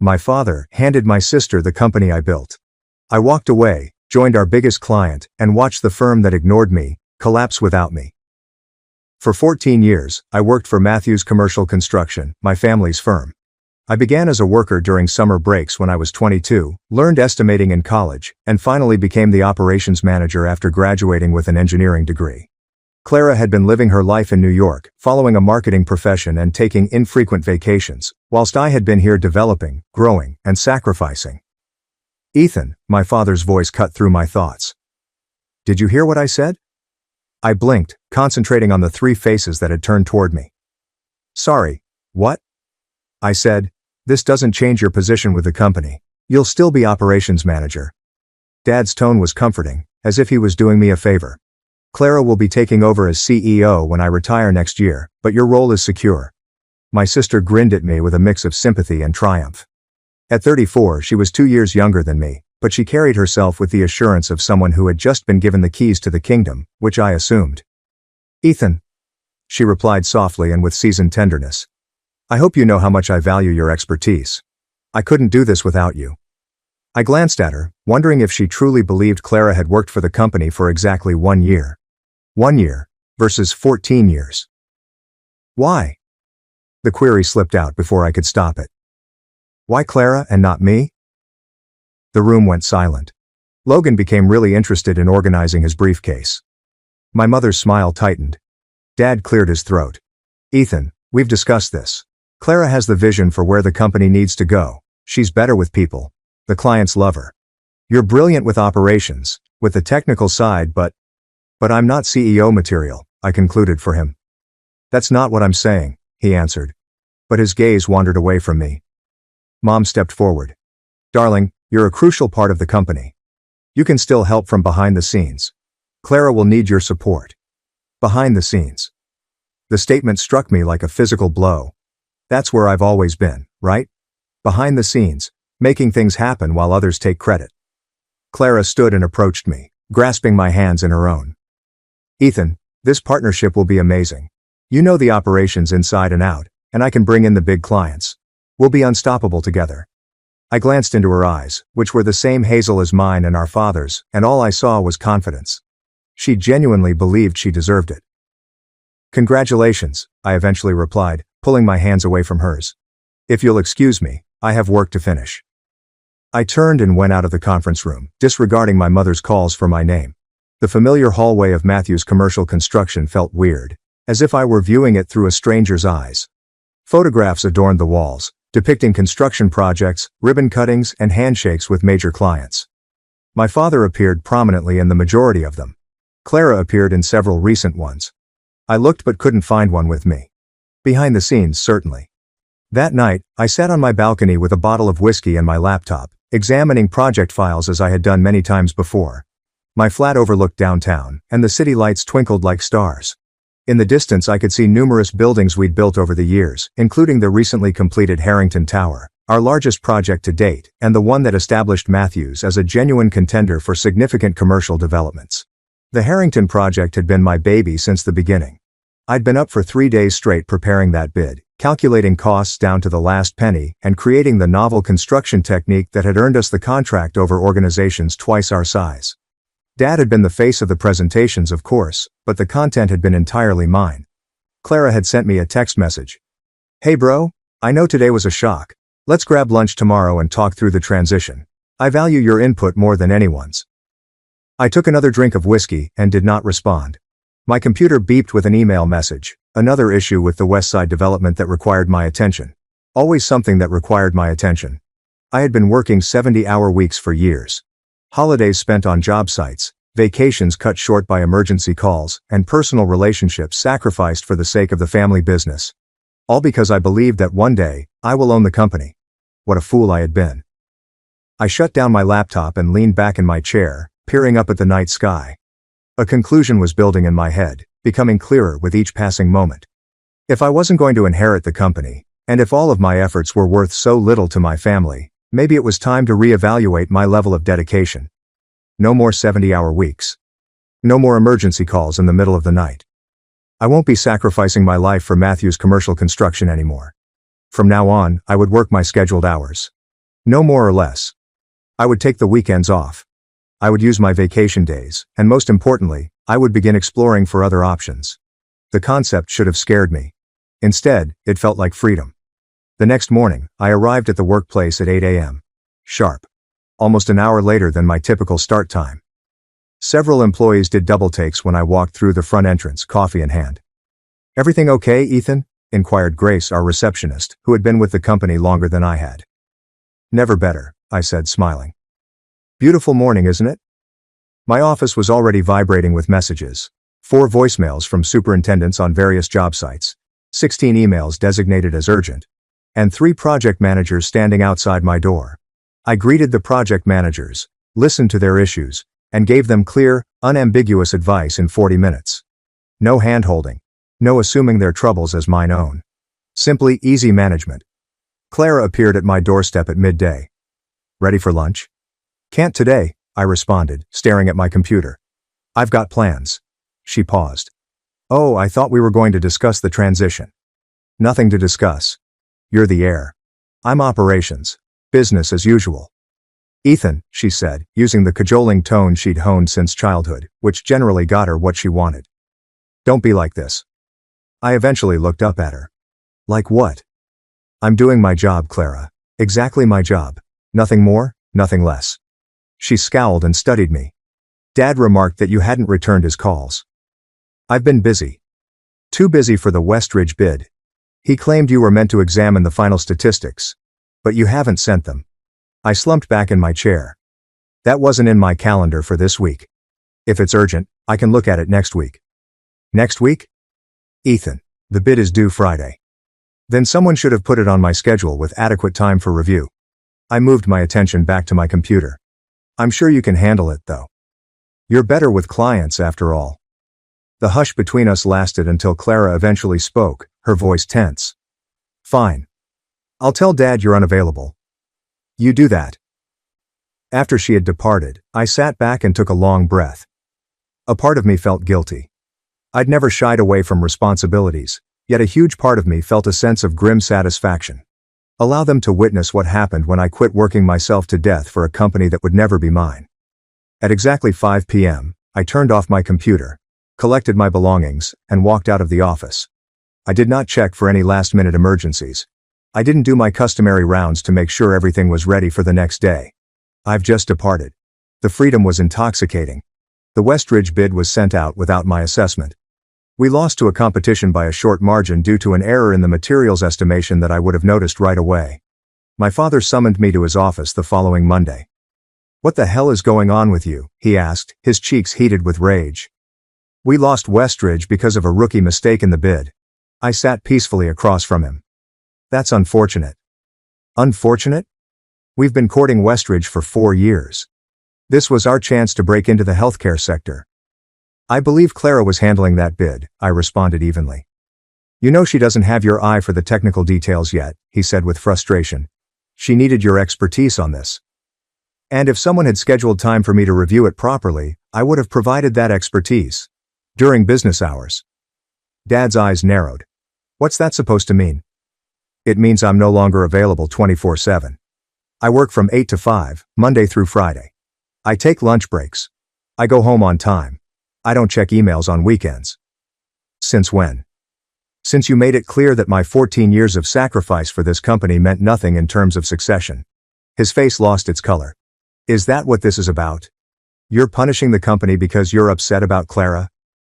My father handed my sister the company I built. I walked away, joined our biggest client, and watched the firm that ignored me collapse without me. For 14 years, I worked for Matthews Commercial Construction, my family's firm. I began as a worker during summer breaks when I was 22, learned estimating in college, and finally became the operations manager after graduating with an engineering degree. Clara had been living her life in New York, following a marketing profession and taking infrequent vacations, whilst I had been here developing, growing, and sacrificing. "Ethan," my father's voice cut through my thoughts. "Did you hear what I said?" I blinked, concentrating on the three faces that had turned toward me. "Sorry, what?" I said. "This doesn't change your position with the company. You'll still be operations manager." Dad's tone was comforting, as if he was doing me a favor. "Clara will be taking over as CEO when I retire next year, but your role is secure." My sister grinned at me with a mix of sympathy and triumph. At 34, she was 2 years younger than me, but she carried herself with the assurance of someone who had just been given the keys to the kingdom, which I assumed. "Ethan," she replied softly and with seasoned tenderness, "I hope you know how much I value your expertise. I couldn't do this without you." I glanced at her, wondering if she truly believed Clara had worked for the company for exactly 1 year. 1 year, versus 14 years. "Why?" The query slipped out before I could stop it. "Why Clara and not me?" The room went silent. Logan became really interested in organizing his briefcase. My mother's smile tightened. Dad cleared his throat. "Ethan, we've discussed this. Clara has the vision for where the company needs to go. She's better with people. The clients love her. You're brilliant with operations, with the technical side, but I'm not CEO material," I concluded for him. "That's not what I'm saying," he answered. But his gaze wandered away from me. Mom stepped forward. "Darling, you're a crucial part of the company. You can still help from behind the scenes. Clara will need your support." Behind the scenes. The statement struck me like a physical blow. That's where I've always been, right? Behind the scenes, making things happen while others take credit. Clara stood and approached me, grasping my hands in her own. "Ethan, this partnership will be amazing. You know the operations inside and out, and I can bring in the big clients. We'll be unstoppable together." I glanced into her eyes, which were the same hazel as mine and our father's, and all I saw was confidence. She genuinely believed she deserved it. "Congratulations," I eventually replied, pulling my hands away from hers. "If you'll excuse me, I have work to finish." I turned and went out of the conference room, disregarding my mother's calls for my name. The familiar hallway of Matthews Commercial Construction felt weird, as if I were viewing it through a stranger's eyes. Photographs adorned the walls, depicting construction projects, ribbon cuttings, and handshakes with major clients. My father appeared prominently in the majority of them. Clara appeared in several recent ones. I looked but couldn't find one with me. Behind the scenes, certainly. That night, I sat on my balcony with a bottle of whiskey and my laptop, examining project files as I had done many times before. My flat overlooked downtown, and the city lights twinkled like stars. In the distance I could see numerous buildings we'd built over the years, including the recently completed Harrington Tower, our largest project to date, and the one that established Matthews as a genuine contender for significant commercial developments. The Harrington project had been my baby since the beginning. I'd been up for 3 days straight preparing that bid, calculating costs down to the last penny, and creating the novel construction technique that had earned us the contract over organizations twice our size. Dad had been the face of the presentations, of course, but the content had been entirely mine. Clara had sent me a text message. "Hey bro, I know today was a shock. Let's grab lunch tomorrow and talk through the transition. I value your input more than anyone's." I took another drink of whiskey and did not respond. My computer beeped with an email message, another issue with the West Side development that required my attention. Always something that required my attention. I had been working 70-hour weeks for years. Holidays spent on job sites, vacations cut short by emergency calls, and personal relationships sacrificed for the sake of the family business. All because I believed that one day, I will own the company. What a fool I had been. I shut down my laptop and leaned back in my chair, peering up at the night sky. A conclusion was building in my head, becoming clearer with each passing moment. If I wasn't going to inherit the company, and if all of my efforts were worth so little to my family, maybe it was time to reevaluate my level of dedication. No more 70-hour weeks. No more emergency calls in the middle of the night. I won't be sacrificing my life for Matthews Commercial Construction anymore. From now on, I would work my scheduled hours. No more or less. I would take the weekends off. I would use my vacation days, and most importantly, I would begin exploring for other options. The concept should have scared me. Instead, it felt like freedom. The next morning, I arrived at the workplace at 8 a.m. sharp. Almost an hour later than my typical start time. Several employees did double takes when I walked through the front entrance, coffee in hand. "Everything okay, Ethan?" inquired Grace, our receptionist, who had been with the company longer than I had. "Never better," I said, smiling. "Beautiful morning, isn't it?" My office was already vibrating with messages. 4 voicemails from superintendents on various job sites, 16 emails designated as urgent, and 3 project managers standing outside my door. I greeted the project managers, listened to their issues, and gave them clear, unambiguous advice in 40 minutes. No hand-holding. No assuming their troubles as mine own. Simply easy management. Clara appeared at my doorstep at midday. "Ready for lunch?" "Can't today," I responded, staring at my computer. "I've got plans." She paused. "Oh, I thought we were going to discuss the transition." "Nothing to discuss. You're the heir. I'm operations. Business as usual." "Ethan," she said, using the cajoling tone she'd honed since childhood, which generally got her what she wanted. "Don't be like this." I eventually looked up at her. "Like what?" "I'm doing my job, Clara. Exactly my job. Nothing more, nothing less." She scowled and studied me. "Dad remarked that you hadn't returned his calls." "I've been busy. Too busy for the Westridge bid. He claimed you were meant to examine the final statistics. But you haven't sent them." I slumped back in my chair. "That wasn't in my calendar for this week. If it's urgent, I can look at it next week." "Next week?" "Ethan, the bid is due Friday." "Then someone should have put it on my schedule with adequate time for review." I moved my attention back to my computer. "I'm sure you can handle it, though. You're better with clients, after all." The hush between us lasted until Clara eventually spoke, her voice tense. "Fine. I'll tell Dad you're unavailable. You do that." After she had departed, I sat back and took a long breath. A part of me felt guilty. I'd never shied away from responsibilities, yet a huge part of me felt a sense of grim satisfaction. Allow them to witness what happened when I quit working myself to death for a company that would never be mine. At exactly 5 p.m., I turned off my computer, collected my belongings, and walked out of the office. I did not check for any last-minute emergencies. I didn't do my customary rounds to make sure everything was ready for the next day. I've just departed. The freedom was intoxicating. The Westridge bid was sent out without my assessment. We lost to a competition by a short margin due to an error in the materials estimation that I would have noticed right away. My father summoned me to his office the following Monday. "What the hell is going on with you?" he asked, his cheeks heated with rage. "We lost Westridge because of a rookie mistake in the bid." I sat peacefully across from him. "That's unfortunate." "Unfortunate? We've been courting Westridge for 4 years. This was our chance to break into the healthcare sector." "I believe Clara was handling that bid," I responded evenly. "You know she doesn't have your eye for the technical details yet," he said with frustration. "She needed your expertise on this. And if someone had scheduled time for me to review it properly, I would have provided that expertise. During business hours." Dad's eyes narrowed. "What's that supposed to mean?" "It means I'm no longer available 24/7. I work from 8 to 5, Monday through Friday. I take lunch breaks. I go home on time. I don't check emails on weekends." "Since when?" "Since you made it clear that my 14 years of sacrifice for this company meant nothing in terms of succession." His face lost its color. "Is that what this is about? You're punishing the company because you're upset about Clara?"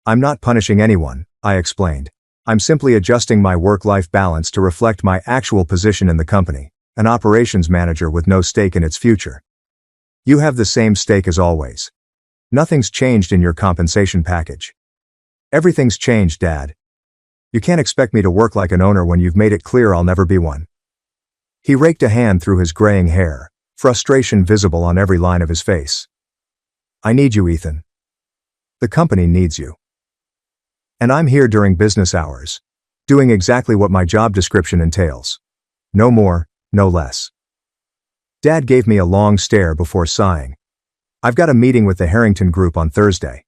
"I'm not punishing anyone," I explained. "I'm simply adjusting my work-life balance to reflect my actual position in the company, an operations manager with no stake in its future." "You have the same stake as always. Nothing's changed in your compensation package." "Everything's changed, Dad. You can't expect me to work like an owner when you've made it clear I'll never be one." He raked a hand through his graying hair, frustration visible on every line of his face. "I need you, Ethan. The company needs you. And I'm here during business hours, doing exactly what my job description entails. No more, no less." Dad gave me a long stare before sighing. "I've got a meeting with the Harrington Group on Thursday.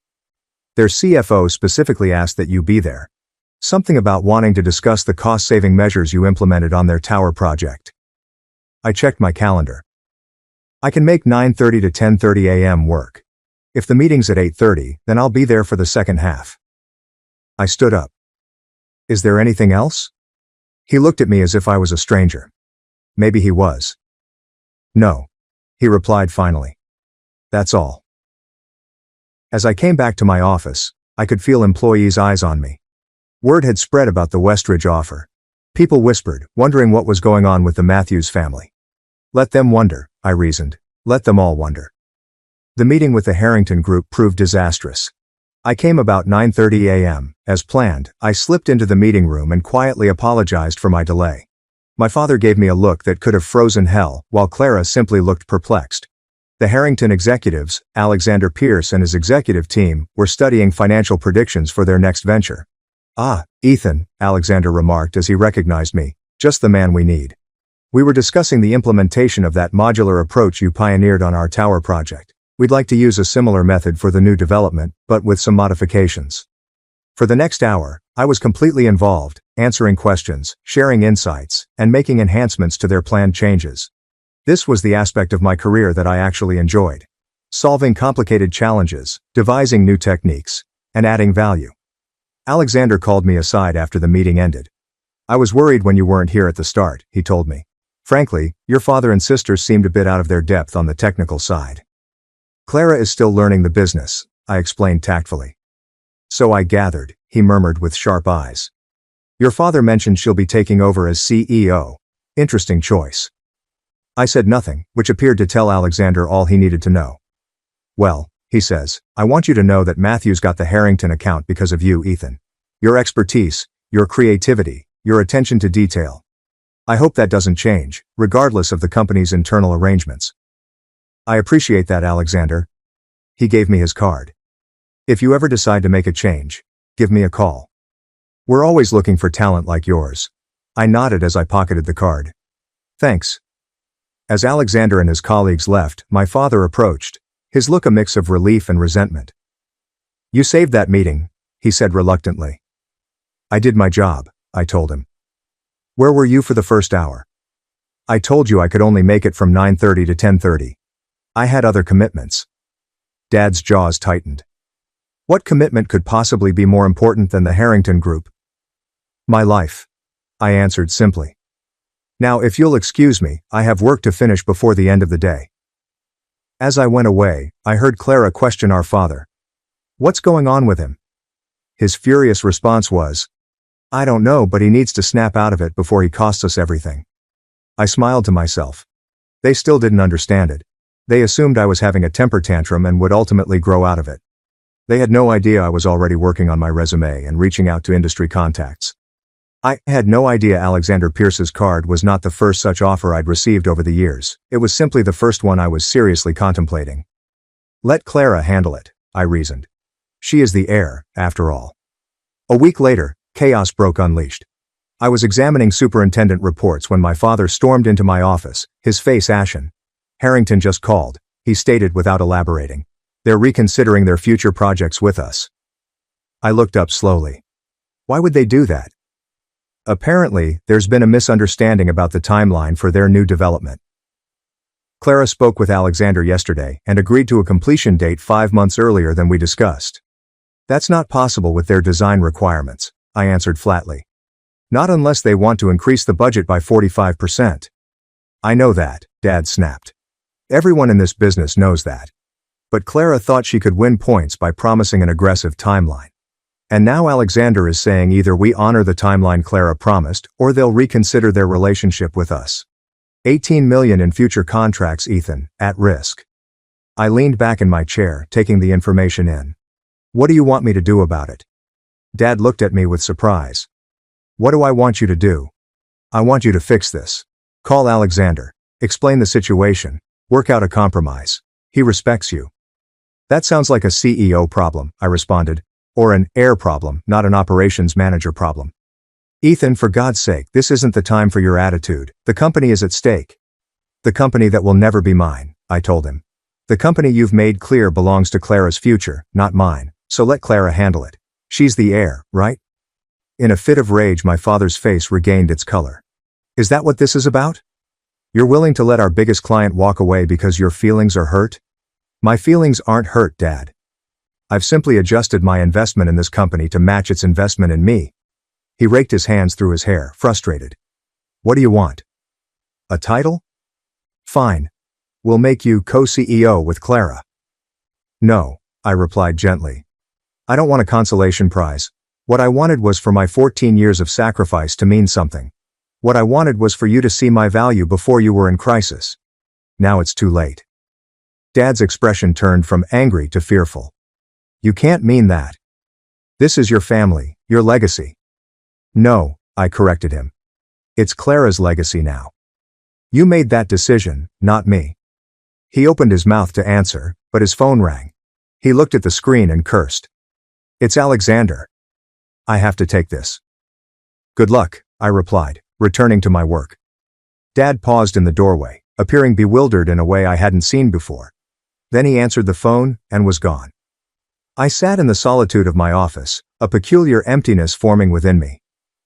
Their CFO specifically asked that you be there. Something about wanting to discuss the cost-saving measures you implemented on their tower project." I checked my calendar. I can make 9:30 to 10:30 a.m. work. If the meeting's at 8:30, then I'll be there for the second half. I stood up. Is there anything else? He looked at me as if I was a stranger. Maybe he was. No. He replied finally. That's all. As I came back to my office, I could feel employees' eyes on me. Word had spread about the Westridge offer. People whispered, wondering what was going on with the Matthews family. Let them wonder, I reasoned. Let them all wonder. The meeting with the Harrington Group proved disastrous. I came about 9:30 a.m. As planned, I slipped into the meeting room and quietly apologized for my delay. My father gave me a look that could have frozen hell, while Clara simply looked perplexed. The Harrington executives, Alexander Pierce and his executive team, were studying financial predictions for their next venture. Ah, Ethan, Alexander remarked as he recognized me, just the man we need. We were discussing the implementation of that modular approach you pioneered on our tower project. We'd like to use a similar method for the new development, but with some modifications. For the next hour, I was completely involved, answering questions, sharing insights, and making enhancements to their planned changes. This was the aspect of my career that I actually enjoyed. Solving complicated challenges, devising new techniques, and adding value. Alexander called me aside after the meeting ended. I was worried when you weren't here at the start, he told me. Frankly, your father and sister seemed a bit out of their depth on the technical side. Clara is still learning the business, I explained tactfully. So I gathered, he murmured with sharp eyes. Your father mentioned she'll be taking over as CEO. Interesting choice. I said nothing, which appeared to tell Alexander all he needed to know. Well, he says, I want you to know that Matthews got the Harrington account because of you, Ethan. Your expertise, your creativity, your attention to detail. I hope that doesn't change, regardless of the company's internal arrangements. I appreciate that, Alexander. He gave me his card. If you ever decide to make a change, give me a call. We're always looking for talent like yours. I nodded as I pocketed the card. Thanks. As Alexander and his colleagues left, my father approached, his look a mix of relief and resentment. You saved that meeting, he said reluctantly. I did my job, I told him. Where were you for the first hour? I told you I could only make it from 9:30 to 10:30. I had other commitments. Dad's jaws tightened. What commitment could possibly be more important than the Harrington Group? My life. I answered simply. Now if you'll excuse me, I have work to finish before the end of the day. As I went away, I heard Clara question our father. What's going on with him? His furious response was, I don't know, but he needs to snap out of it before he costs us everything. I smiled to myself. They still didn't understand it. They assumed I was having a temper tantrum and would ultimately grow out of it. They had no idea I was already working on my resume and reaching out to industry contacts. I had no idea Alexander Pierce's card was not the first such offer I'd received over the years. It was simply the first one I was seriously contemplating. Let Clara handle it, I reasoned. She is the heir, after all. A week later, chaos broke unleashed. I was examining superintendent reports when my father stormed into my office, his face ashen. Harrington just called, he stated without elaborating. They're reconsidering their future projects with us. I looked up slowly. Why would they do that? Apparently, there's been a misunderstanding about the timeline for their new development. Clara spoke with Alexander yesterday and agreed to a completion date 5 months earlier than we discussed. That's not possible with their design requirements, I answered flatly. Not unless they want to increase the budget by 45%. I know that, Dad snapped. Everyone in this business knows that. But Clara thought she could win points by promising an aggressive timeline. And now Alexander is saying either we honor the timeline Clara promised, or they'll reconsider their relationship with us. 18 million in future contracts, Ethan, at risk. I leaned back in my chair, taking the information in. What do you want me to do about it? Dad looked at me with surprise. What do I want you to do? I want you to fix this. Call Alexander. Explain the situation. Work out a compromise. He respects you. That sounds like a CEO problem, I responded. Or an heir problem, not an operations manager problem. Ethan, for God's sake, this isn't the time for your attitude. The company is at stake. The company that will never be mine, I told him. The company you've made clear belongs to Clara's future, not mine, so let Clara handle it. She's the heir, right? In a fit of rage, my father's face regained its color. Is that what this is about? You're willing to let our biggest client walk away because your feelings are hurt? My feelings aren't hurt, Dad. I've simply adjusted my investment in this company to match its investment in me. He raked his hands through his hair, frustrated. What do you want? A title? Fine. We'll make you co-CEO with Clara. No, I replied gently. I don't want a consolation prize. What I wanted was for my 14 years of sacrifice to mean something. What I wanted was for you to see my value before you were in crisis. Now it's too late. Dad's expression turned from angry to fearful. You can't mean that. This is your family, your legacy. No, I corrected him. It's Clara's legacy now. You made that decision, not me. He opened his mouth to answer, but his phone rang. He looked at the screen and cursed. It's Alexander. I have to take this. Good luck, I replied, returning to my work. Dad paused in the doorway, appearing bewildered in a way I hadn't seen before. Then he answered the phone and was gone. I sat in the solitude of my office, a peculiar emptiness forming within me.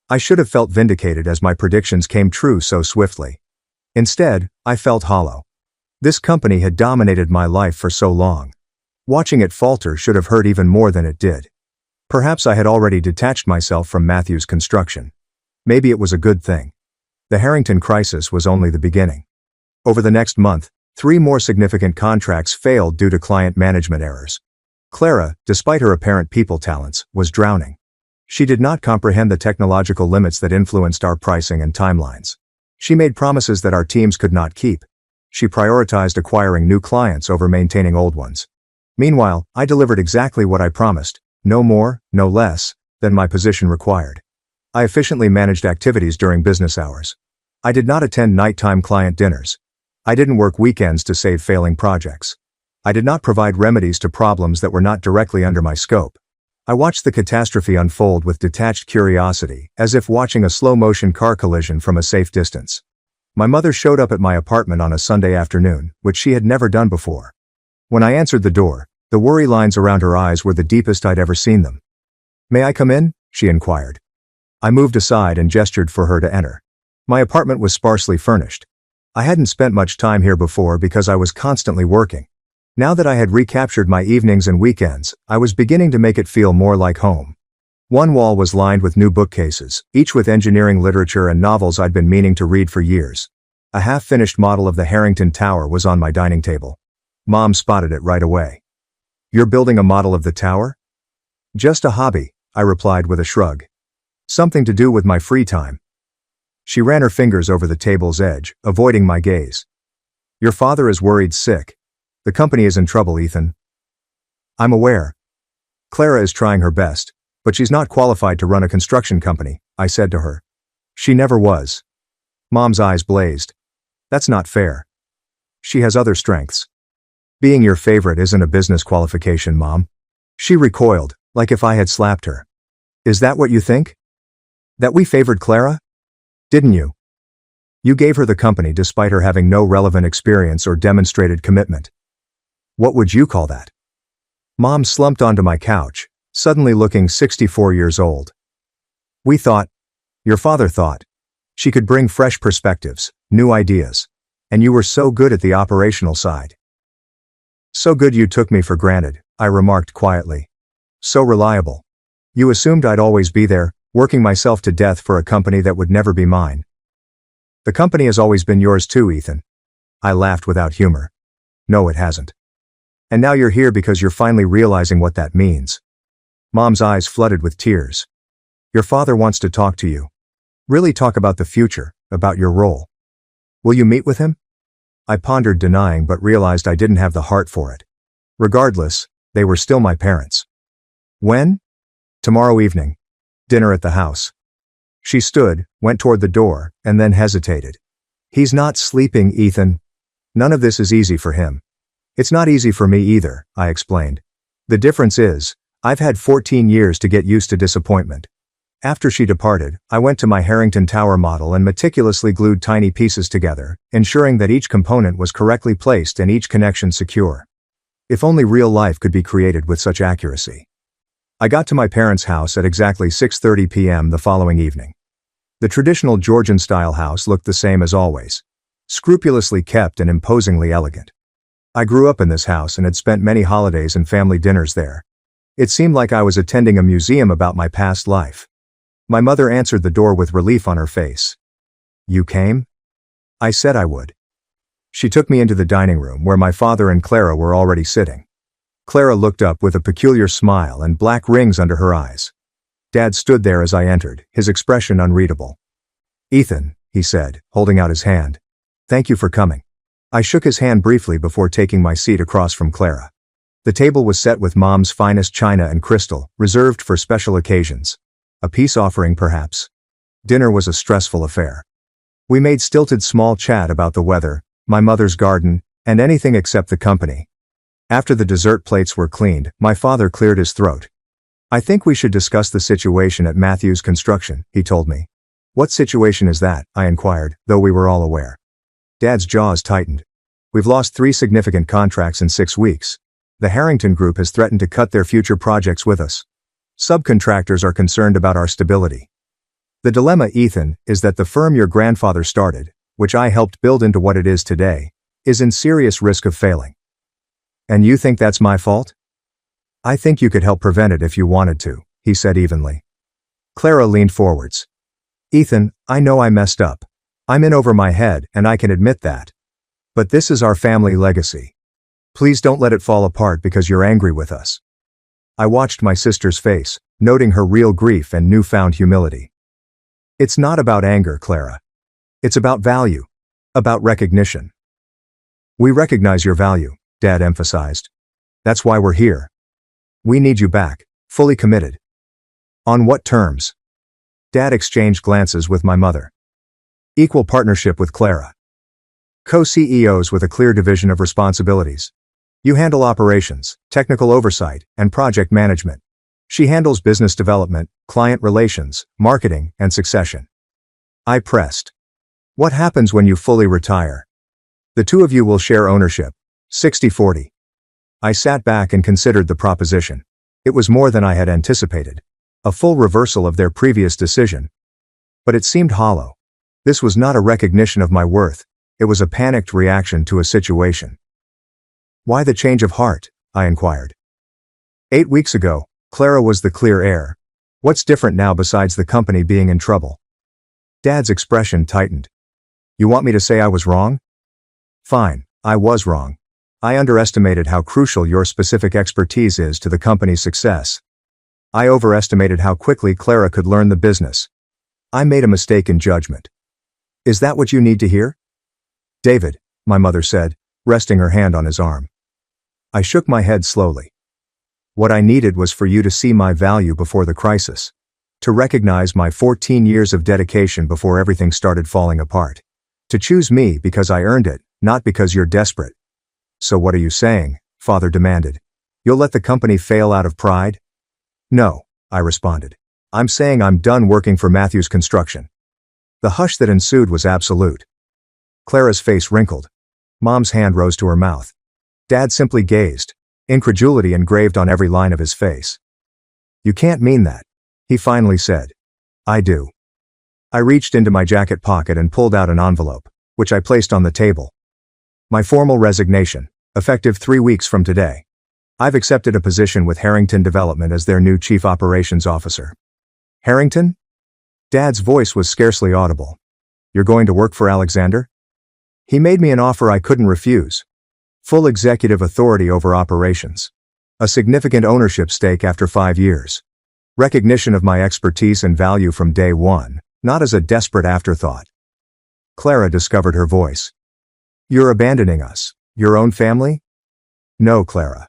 I should have felt vindicated as my predictions came true so swiftly. Instead, I felt hollow. This company had dominated my life for so long. Watching it falter should have hurt even more than it did. Perhaps I had already detached myself from Matthew's construction. Maybe it was a good thing. The Harrington crisis was only the beginning. Over the next month, 3 more significant contracts failed due to client management errors. Clara, despite her apparent people talents, was drowning. She did not comprehend the technological limits that influenced our pricing and timelines. She made promises that our teams could not keep. She prioritized acquiring new clients over maintaining old ones. Meanwhile, I delivered exactly what I promised, no more, no less, than my position required. I efficiently managed activities during business hours. I did not attend nighttime client dinners. I didn't work weekends to save failing projects. I did not provide remedies to problems that were not directly under my scope. I watched the catastrophe unfold with detached curiosity, as if watching a slow-motion car collision from a safe distance. My mother showed up at my apartment on a Sunday afternoon, which she had never done before. When I answered the door, the worry lines around her eyes were the deepest I'd ever seen them. May I come in? She inquired. I moved aside and gestured for her to enter. My apartment was sparsely furnished. I hadn't spent much time here before because I was constantly working. Now that I had recaptured my evenings and weekends, I was beginning to make it feel more like home. One wall was lined with new bookcases, each with engineering literature and novels I'd been meaning to read for years. A half-finished model of the Harrington Tower was on my dining table. Mom spotted it right away. You're building a model of the tower? Just a hobby, I replied with a shrug. Something to do with my free time. She ran her fingers over the table's edge, avoiding my gaze. Your father is worried sick. The company is in trouble, Ethan. I'm aware. Clara is trying her best, but she's not qualified to run a construction company, I said to her. She never was. Mom's eyes blazed. That's not fair. She has other strengths. Being your favorite isn't a business qualification, Mom. She recoiled, like if I had slapped her. Is that what you think? That we favored Clara? Didn't you? You gave her the company despite her having no relevant experience or demonstrated commitment. What would you call that? Mom slumped onto my couch, suddenly looking 64 years old. We thought, your father thought, she could bring fresh perspectives, new ideas, and you were so good at the operational side. So good you took me for granted, I remarked quietly. So reliable. You assumed I'd always be there, working myself to death for a company that would never be mine. The company has always been yours too, Ethan. I laughed without humor. No, it hasn't. And now you're here because you're finally realizing what that means. Mom's eyes flooded with tears. Your father wants to talk to you. Really talk about the future, about your role. Will you meet with him? I pondered denying but realized I didn't have the heart for it. Regardless, they were still my parents. When? Tomorrow evening. Dinner at the house. She stood, went toward the door, and then hesitated. He's not sleeping, Ethan. None of this is easy for him. It's not easy for me either, I explained. The difference is, I've had 14 years to get used to disappointment. After she departed, I went to my Harrington Tower model and meticulously glued tiny pieces together, ensuring that each component was correctly placed and each connection secure. If only real life could be created with such accuracy. I got to my parents' house at exactly 6:30 p.m. the following evening. The traditional Georgian-style house looked the same as always. scrupulously kept and imposingly elegant. I grew up in this house and had spent many holidays and family dinners there. It seemed like I was attending a museum about my past life. My mother answered the door with relief on her face. "You came?" I said I would. She took me into the dining room where my father and Clara were already sitting. Clara looked up with a peculiar smile and black rings under her eyes. Dad stood there as I entered, his expression unreadable. "Ethan," he said, holding out his hand. "Thank you for coming." I shook his hand briefly before taking my seat across from Clara. The table was set with Mom's finest china and crystal, reserved for special occasions. A peace offering, perhaps. Dinner was a stressful affair. We made stilted small chat about the weather, my mother's garden, and anything except the company. After the dessert plates were cleaned, my father cleared his throat. "I think we should discuss the situation at Matthews Construction," he told me. "What situation is that?" I inquired, though we were all aware. Dad's jaws tightened. "We've lost 3 significant contracts in 6 weeks. The Harrington Group has threatened to cut their future projects with us. Subcontractors are concerned about our stability. The dilemma, Ethan, is that the firm your grandfather started, which I helped build into what it is today, is in serious risk of failing." "And you think that's my fault?" "I think you could help prevent it if you wanted to," he said evenly. Clara leaned forwards. "Ethan, I know I messed up. I'm in over my head, and I can admit that. But this is our family legacy. Please don't let it fall apart because you're angry with us." I watched my sister's face, noting her real grief and newfound humility. "It's not about anger, Clara. It's about value. About recognition." "We recognize your value," Dad emphasized. "That's why we're here. We need you back, fully committed." "On what terms?" Dad exchanged glances with my mother. "Equal partnership with Clara. Co-CEOs with a clear division of responsibilities. You handle operations, technical oversight, and project management. She handles business development, client relations, marketing, and succession." I pressed. "What happens when you fully retire?" "The 2 of you will share ownership, 60-40. I sat back and considered the proposition. It was more than I had anticipated. A full reversal of their previous decision. But it seemed hollow. This was not a recognition of my worth, it was a panicked reaction to a situation. "Why the change of heart?" I inquired. 8 weeks ago, Clara was the clear heir. What's different now besides the company being in trouble? Dad's expression tightened. "You want me to say I was wrong?" "Fine, I was wrong. I underestimated how crucial your specific expertise is to the company's success. I overestimated how quickly Clara could learn the business. I made a mistake in judgment." "Is that what you need to hear?" "David," my mother said, resting her hand on his arm. I shook my head slowly. "What I needed was for you to see my value before the crisis. To recognize my 14 years of dedication before everything started falling apart. To choose me because I earned it, not because you're desperate." "So what are you saying?" Father demanded. "You'll let the company fail out of pride?" "No," I responded. "I'm saying I'm done working for Matthews Construction." The hush that ensued was absolute. Clara's face wrinkled. Mom's hand rose to her mouth. Dad simply gazed, incredulity engraved on every line of his face. "You can't mean that," he finally said. "I do." I reached into my jacket pocket and pulled out an envelope, which I placed on the table. "My formal resignation, effective 3 weeks from today. I've accepted a position with Harrington Development as their new Chief Operations Officer." "Harrington?" Dad's voice was scarcely audible. "You're going to work for Alexander?" "He made me an offer I couldn't refuse. Full executive authority over operations. A significant ownership stake after 5 years. Recognition of my expertise and value from day one, not as a desperate afterthought." Clara discovered her voice. "You're abandoning us, your own family?" "No, Clara.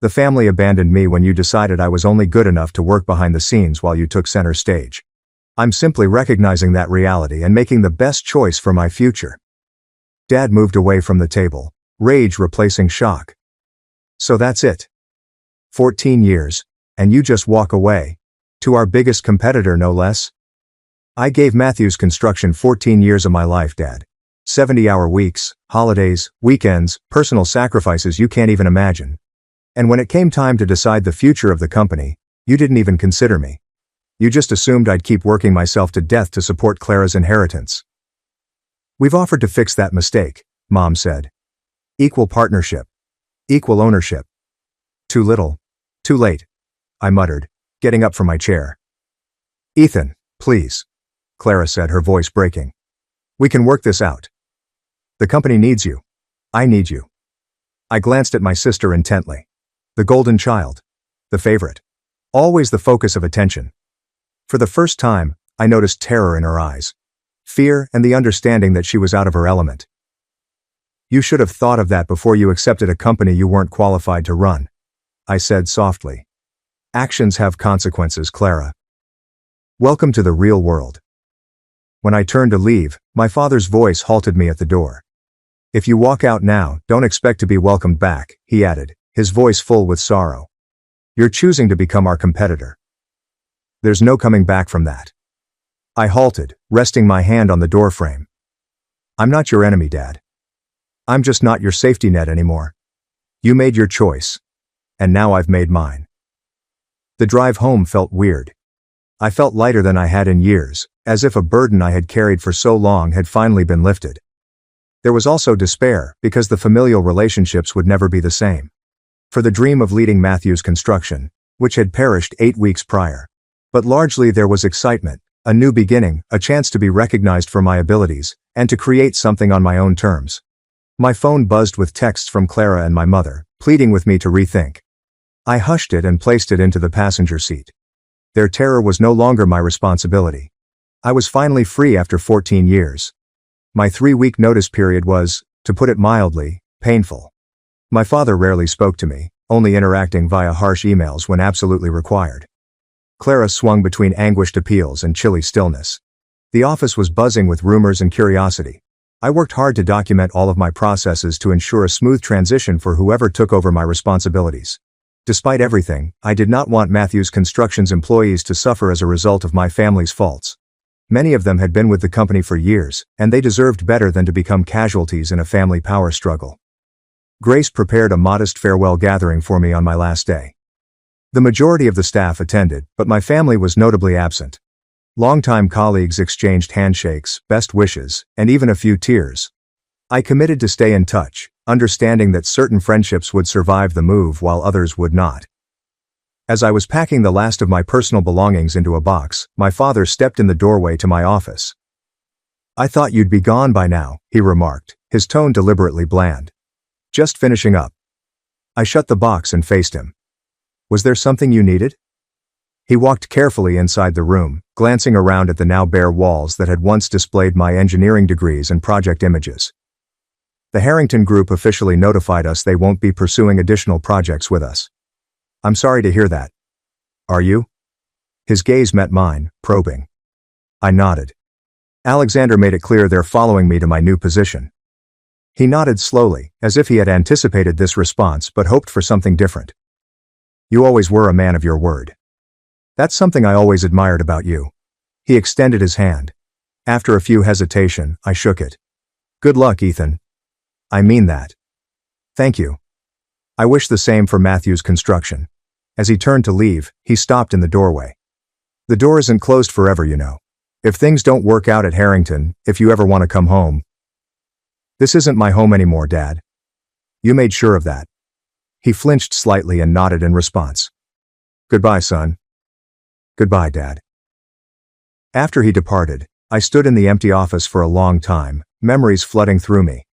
The family abandoned me when you decided I was only good enough to work behind the scenes while you took center stage. I'm simply recognizing that reality and making the best choice for my future." Dad moved away from the table, rage replacing shock. "So that's it. 14 years, and you just walk away? To our biggest competitor, no less?" "I gave Matthews Construction 14 years of my life, Dad. 70-hour weeks, holidays, weekends, personal sacrifices you can't even imagine. And when it came time to decide the future of the company, you didn't even consider me. You just assumed I'd keep working myself to death to support Clara's inheritance." We've offered to fix that mistake, Mom said. Equal partnership. Equal ownership. Too little. Too late, I muttered, getting up from my chair. Ethan, please, Clara said, her voice breaking. We can work this out. The company needs you. I need you. I glanced at my sister intently. The golden child. The favorite. Always the focus of attention. For the first time, I noticed terror in her eyes. Fear and the understanding that she was out of her element. You should have thought of that before you accepted a company you weren't qualified to run, I said softly. Actions have consequences, Clara. Welcome to the real world. When I turned to leave, my father's voice halted me at the door. If you walk out now, don't expect to be welcomed back, he added, his voice full with sorrow. You're choosing to become our competitor. There's no coming back from that. I halted, resting my hand on the doorframe. I'm not your enemy, Dad. I'm just not your safety net anymore. You made your choice. And now I've made mine. The drive home felt weird. I felt lighter than I had in years, as if a burden I had carried for so long had finally been lifted. There was also despair, because the familial relationships would never be the same. For the dream of leading Matthew's construction, which had perished 8 weeks prior. But largely there was excitement, a new beginning, a chance to be recognized for my abilities, and to create something on my own terms. My phone buzzed with texts from Clara and my mother, pleading with me to rethink. I hushed it and placed it into the passenger seat. Their terror was no longer my responsibility. I was finally free after 14 years. My 3-week notice period was, to put it mildly, painful. My father rarely spoke to me, only interacting via harsh emails when absolutely required. Clara swung between anguished appeals and chilly stillness. The office was buzzing with rumors and curiosity. I worked hard to document all of my processes to ensure a smooth transition for whoever took over my responsibilities. Despite everything, I did not want Matthew's Construction's employees to suffer as a result of my family's faults. Many of them had been with the company for years, and they deserved better than to become casualties in a family power struggle. Grace prepared a modest farewell gathering for me on my last day. The majority of the staff attended, but my family was notably absent. Longtime colleagues exchanged handshakes, best wishes, and even a few tears. I committed to stay in touch, understanding that certain friendships would survive the move while others would not. As I was packing the last of my personal belongings into a box, my father stepped in the doorway to my office. I thought you'd be gone by now, he remarked, his tone deliberately bland. Just finishing up. I shut the box and faced him. Was there something you needed? He walked carefully inside the room, glancing around at the now bare walls that had once displayed my engineering degrees and project images. The Harrington Group officially notified us they won't be pursuing additional projects with us. I'm sorry to hear that. Are you? His gaze met mine, probing. I nodded. Alexander made it clear they're following me to my new position. He nodded slowly, as if he had anticipated this response but hoped for something different. You always were a man of your word. That's something I always admired about you. He extended his hand. After a few hesitation, I shook it. Good luck, Ethan. I mean that. Thank you. I wish the same for Matthew's Construction. As he turned to leave, he stopped in the doorway. The door isn't closed forever, you know. If things don't work out at Harrington, if you ever want to come home. This isn't my home anymore, Dad. You made sure of that. He flinched slightly and nodded in response. Goodbye, son. Goodbye, Dad. After he departed, I stood in the empty office for a long time, memories flooding through me.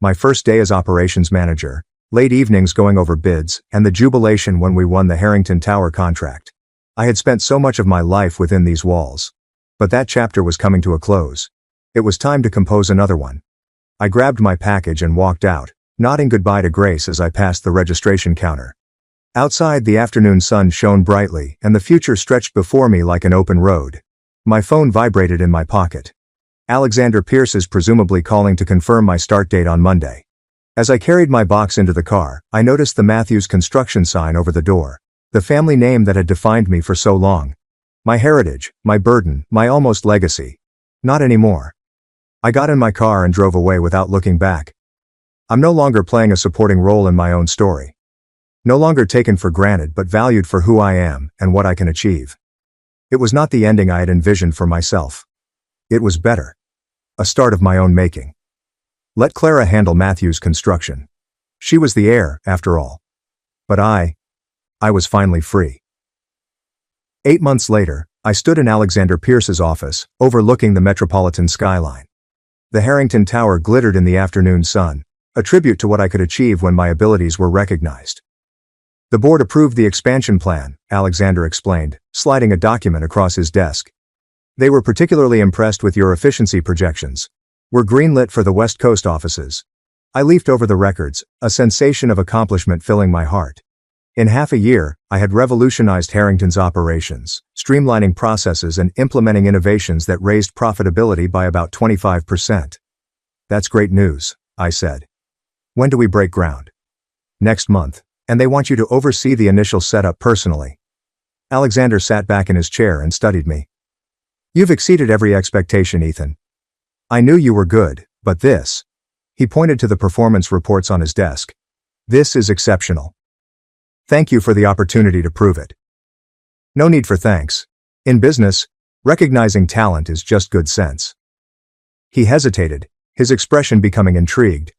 My first day as operations manager, late evenings going over bids, and the jubilation when we won the Harrington Tower contract. I had spent so much of my life within these walls. But that chapter was coming to a close. It was time to compose another one. I grabbed my package and walked out, nodding goodbye to Grace as I passed the registration counter. Outside, the afternoon sun shone brightly, and the future stretched before me like an open road. My phone vibrated in my pocket. Alexander Pierce is presumably calling to confirm my start date on Monday. As I carried my box into the car, I noticed the Matthews Construction sign over the door. The family name that had defined me for so long. My heritage, my burden, my almost legacy. Not anymore. I got in my car and drove away without looking back. I'm no longer playing a supporting role in my own story. No longer taken for granted but valued for who I am and what I can achieve. It was not the ending I had envisioned for myself. It was better. A start of my own making. Let Clara handle Matthew's construction. She was the heir, after all. But I was finally free. 8 months later, I stood in Alexander Pierce's office, overlooking the metropolitan skyline. The Harrington Tower glittered in the afternoon sun, a tribute to what I could achieve when my abilities were recognized. The board approved the expansion plan, Alexander explained, sliding a document across his desk. They were particularly impressed with your efficiency projections. We're greenlit for the West Coast offices. I leafed over the records, a sensation of accomplishment filling my heart. In half a year, I had revolutionized Harrington's operations, streamlining processes and implementing innovations that raised profitability by about 25%. That's great news, I said. When do we break ground? Next month, and they want you to oversee the initial setup personally. Alexander sat back in his chair and studied me. You've exceeded every expectation, Ethan. I knew you were good, but this. He pointed to the performance reports on his desk. This is exceptional. Thank you for the opportunity to prove it. No need for thanks. In business, recognizing talent is just good sense. He hesitated, his expression becoming intrigued.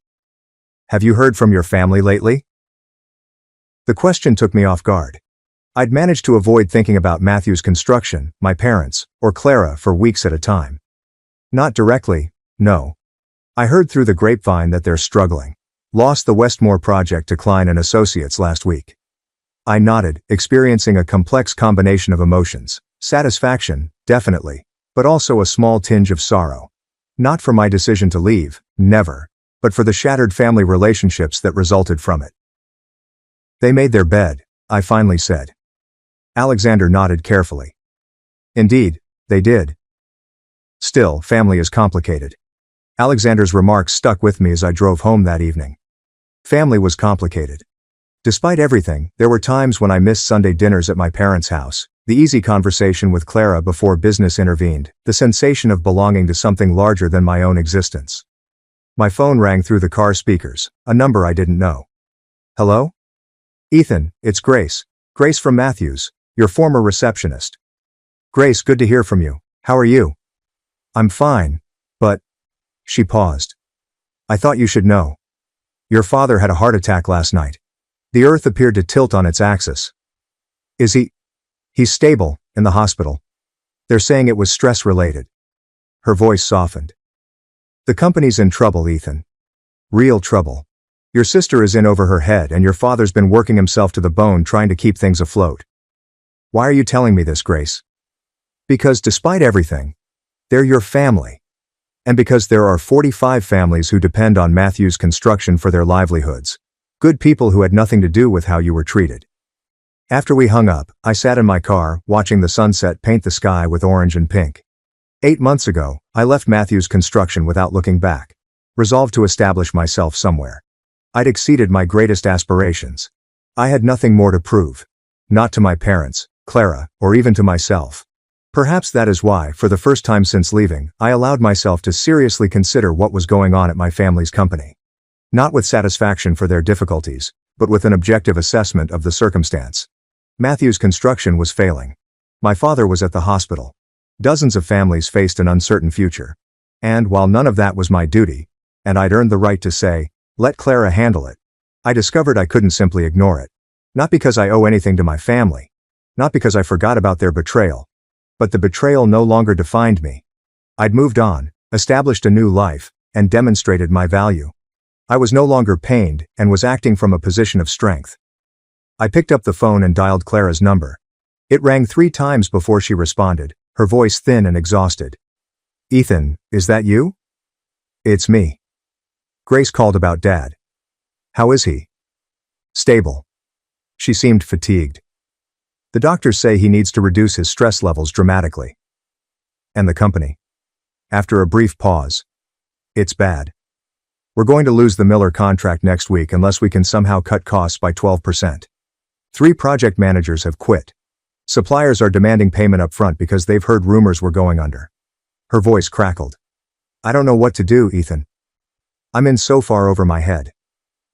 Have you heard from your family lately? The question took me off guard. I'd managed to avoid thinking about Matthew's construction, my parents, or Clara for weeks at a time. Not directly, no. I heard through the grapevine that they're struggling. Lost the Westmore project to Klein and Associates last week. I nodded, experiencing a complex combination of emotions. Satisfaction, definitely, but also a small tinge of sorrow. Not for my decision to leave, never, but for the shattered family relationships that resulted from it. They made their bed, I finally said. Alexander nodded carefully. Indeed, they did. Still, family is complicated. Alexander's remarks stuck with me as I drove home that evening. Family was complicated. Despite everything, there were times when I missed Sunday dinners at my parents' house, the easy conversation with Clara before business intervened, the sensation of belonging to something larger than my own existence. My phone rang through the car speakers, a number I didn't know. Hello? Ethan, it's Grace. Grace from Matthews, your former receptionist. Grace, good to hear from you. How are you? I'm fine, but... She paused. I thought you should know. Your father had a heart attack last night. The earth appeared to tilt on its axis. Is he? He's stable, in the hospital. They're saying it was stress-related. Her voice softened. The company's in trouble, Ethan. Real trouble. Your sister is in over her head and your father's been working himself to the bone trying to keep things afloat. Why are you telling me this, Grace? Because despite everything, they're your family. And because there are 45 families who depend on Matthew's construction for their livelihoods. Good people who had nothing to do with how you were treated. After we hung up, I sat in my car, watching the sunset paint the sky with orange and pink. 8 months ago, I left Matthew's construction without looking back, resolved to establish myself somewhere. I'd exceeded my greatest aspirations. I had nothing more to prove. Not to my parents, Clara, or even to myself. Perhaps that is why, for the first time since leaving, I allowed myself to seriously consider what was going on at my family's company. Not with satisfaction for their difficulties, but with an objective assessment of the circumstance. Matthew's construction was failing. My father was at the hospital. Dozens of families faced an uncertain future. And while none of that was my duty, and I'd earned the right to say, let Clara handle it, I discovered I couldn't simply ignore it. Not because I owe anything to my family. Not because I forgot about their betrayal. But the betrayal no longer defined me. I'd moved on, established a new life, and demonstrated my value. I was no longer pained, and was acting from a position of strength. I picked up the phone and dialed Clara's number. It rang 3 times before she responded, her voice thin and exhausted. Ethan, is that you? It's me. Grace called about Dad. How is he? Stable. She seemed fatigued. The doctors say he needs to reduce his stress levels dramatically. And the company? After a brief pause. It's bad. We're going to lose the Miller contract next week unless we can somehow cut costs by 12%. 3 project managers have quit. Suppliers are demanding payment up front because they've heard rumors we're going under. Her voice crackled. I don't know what to do, Ethan. I'm in so far over my head.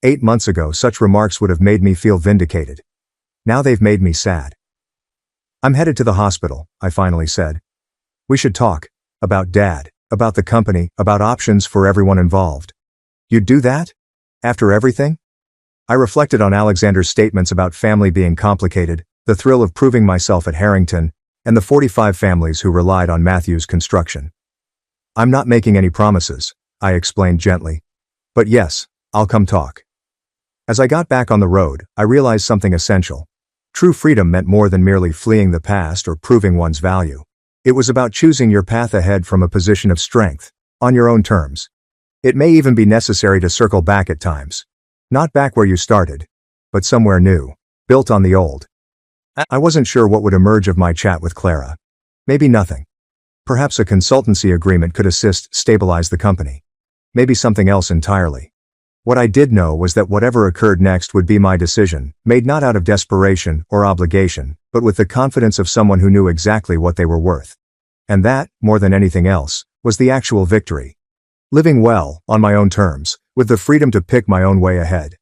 8 months ago, such remarks would have made me feel vindicated. Now they've made me sad. I'm headed to the hospital, I finally said. We should talk. About Dad. about the company, about options for everyone involved. You'd do that? After everything? I reflected on Alexander's statements about family being complicated, the thrill of proving myself at Harrington, and the 45 families who relied on Matthew's construction. I'm not making any promises, I explained gently. But yes, I'll come talk. As I got back on the road, I realized something essential. True freedom meant more than merely fleeing the past or proving one's value. It was about choosing your path ahead from a position of strength, on your own terms. It may even be necessary to circle back at times. Not back where you started, but somewhere new, built on the old. I wasn't sure what would emerge of my chat with Clara. Maybe nothing. Perhaps a consultancy agreement could assist stabilize the company. Maybe something else entirely. What I did know was that whatever occurred next would be my decision, made not out of desperation or obligation, but with the confidence of someone who knew exactly what they were worth. And that, more than anything else, was the actual victory. Living well, on my own terms, with the freedom to pick my own way ahead.